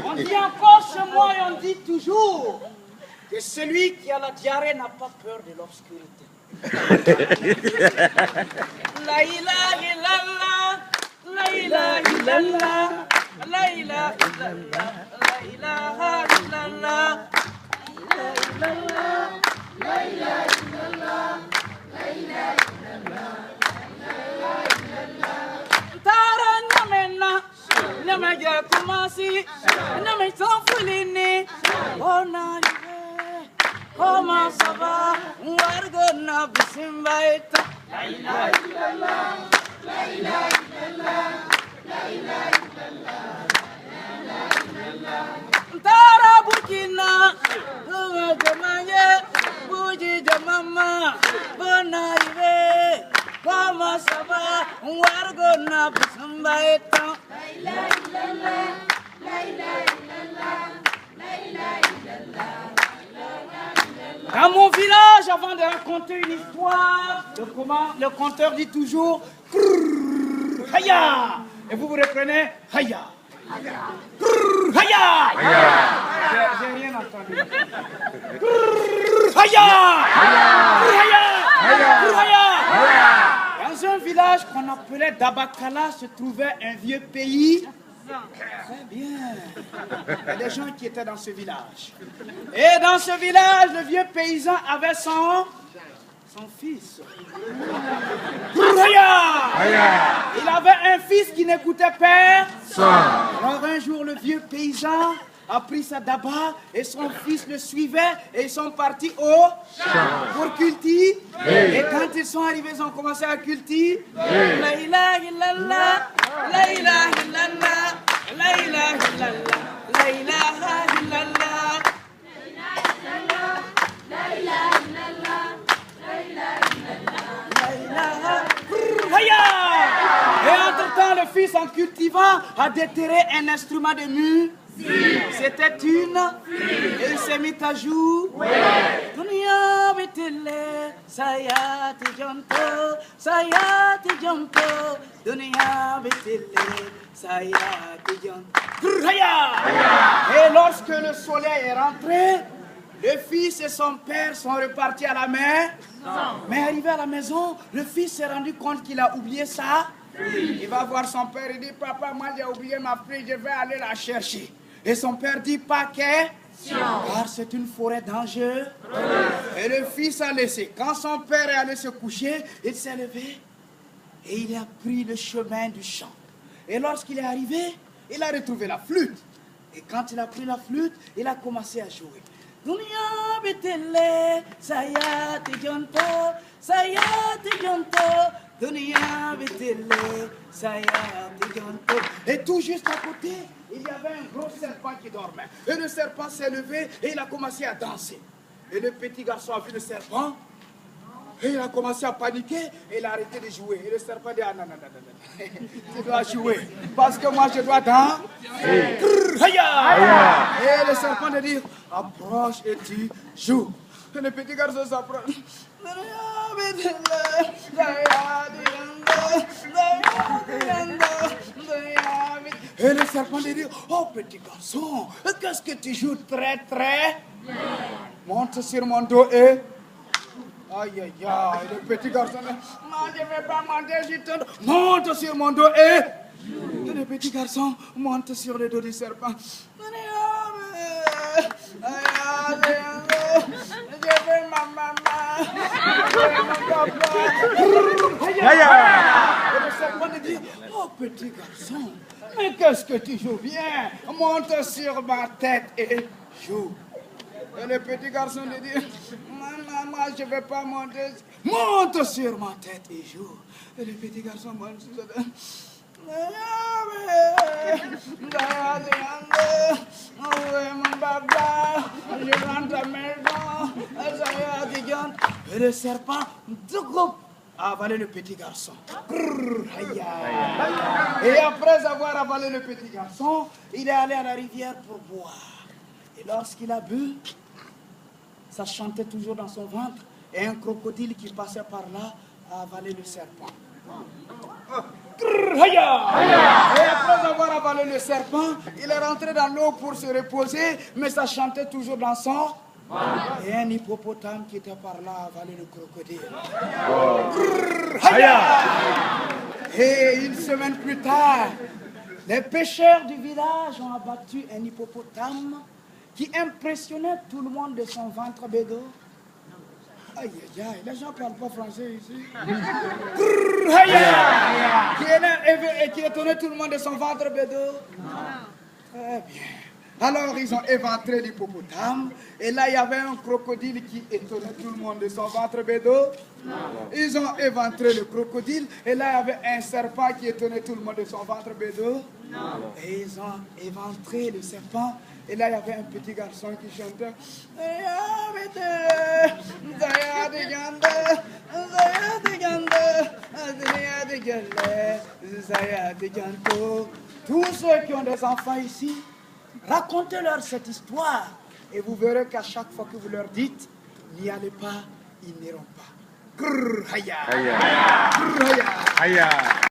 On dit encore chez moi et on dit toujours que celui qui a la diarrhée n'a pas peur de l'obscurité. La ilaha illallah, la ilaha illallah, la ilaha illallah, la ilaha illallah, la ilaha illallah, la ilaha illallah. Tara namena, namaga kumasi, namay sanfulini, onarive, comment ça va? Wargona bisimbaita. La ilaha illallah, la ilaha illallah, la ilaha illallah, la ilaha illallah. Tara bukina, jamanye, buji jamama, onarive. Comment ça va? Wargona bisimbaita. La ilaha illallah, la ilaha illallah, la ilaha illallah. Dans mon village, avant de raconter une histoire, le conteur dit toujours Haya. Et vous reprenez Haya. Haya. J'ai rien entendu. Haya. Haya. Dans un village qu'on appelait Dabakala se trouvait un vieux pays. Très bien. Il y a des gens qui étaient dans ce village. Et dans ce village, le vieux paysan avait son fils. Il avait un fils qui n'écoutait personne. Alors un jour, le vieux paysan a pris sa daba et son fils le suivait et ils sont partis au champ pour cultiver. Et quand ils sont arrivés, ils ont commencé à cultiver. La ilaha illallah, la ilaha illallah, la ilaha illallah, la ilaha illallah, la ilaha illallah, la ilaha illallah. Et entre-temps, le fils, en cultivant, a déterré un instrument de musique. C'était une et il s'est mis à jouer. Dunia betele sayati jonto, sayati jonto. Dunia betele sayati jonto. Et lorsque le soleil est rentré, le fils et son père sont repartis à la mer. Mais arrivé à la maison, le fils s'est rendu compte qu'il a oublié ça. Il va voir son père et dit, papa, moi j'ai oublié ma fille, je vais aller la chercher. Et son père dit, pas question, car c'est une forêt dangereuse. Et le fils a laissé. Quand son père est allé se coucher, il s'est levé et il a pris le chemin du champ. Et lorsqu'il est arrivé, il a retrouvé la flûte. Et quand il a pris la flûte, il a commencé à jouer. Dunia betele sayati jonto, sayati jonto. Dunia betele sayati jonto. Et tout juste à côté, il y avait un gros serpent qui dormait. Et le serpent s'est levé et il a commencé à danser. Et le petit garçon a vu le serpent. Et il a commencé à paniquer et il a arrêté de jouer. Et le serpent dit, ah non, non, non, non, tu dois jouer. Parce que moi je dois danser. Et le serpent lui dit, approche et tu joues. Et le petit garçon s'approche. Et le serpent lui dit, oh petit garçon, qu'est-ce que tu joues très très bien. Monte sur mon dos et... Aïe, aïe, aïe, le petit garçon, non, je ne vais pas monter, je te... Monte sur mon dos et le petit garçon monte sur le dos du serpent. Je veux ma maman, je veux mon papa. Et le serpent lui dit, oh petit garçon, mais qu'est-ce que tu joues bien? Monte sur ma tête et joue. Et le petit garçon lui dit, maman, je ne vais pas monter. Monte sur ma tête et joue. Et le petit garçon monte sur sa tête. Et le serpent a avalé le petit garçon. Et après avoir avalé le petit garçon, il est allé à la rivière pour boire. Et lorsqu'il a bu, ça chantait toujours dans son ventre. Et un crocodile qui passait par là a avalé le serpent. Et après avoir avalé le serpent, il est rentré dans l'eau pour se reposer, mais ça chantait toujours dans son. Et un hippopotame qui était par là a avalé le crocodile. Et une semaine plus tard, les pêcheurs du village ont abattu un hippopotame qui impressionnait tout le monde de son ventre bédot. Aïe, aïe, aïe, les gens ne parlent pas français ici. Qui étonnait tout le monde de son ventre bédot. Très bien. Alors ils ont éventré l'hippopotame, et là il y avait un crocodile qui étonnait tout le monde de son ventre bédot. Ils ont éventré le crocodile, et là il y avait un serpent qui étonnait tout le monde de son ventre bédot. Et ils ont éventré le serpent, et là il y avait un petit garçon qui chantait. Tous ceux qui ont des enfants ici, racontez-leur cette histoire et vous verrez qu'à chaque fois que vous leur dites, n'y allez pas, ils n'iront pas. Grrr, haya. Grrr, haya.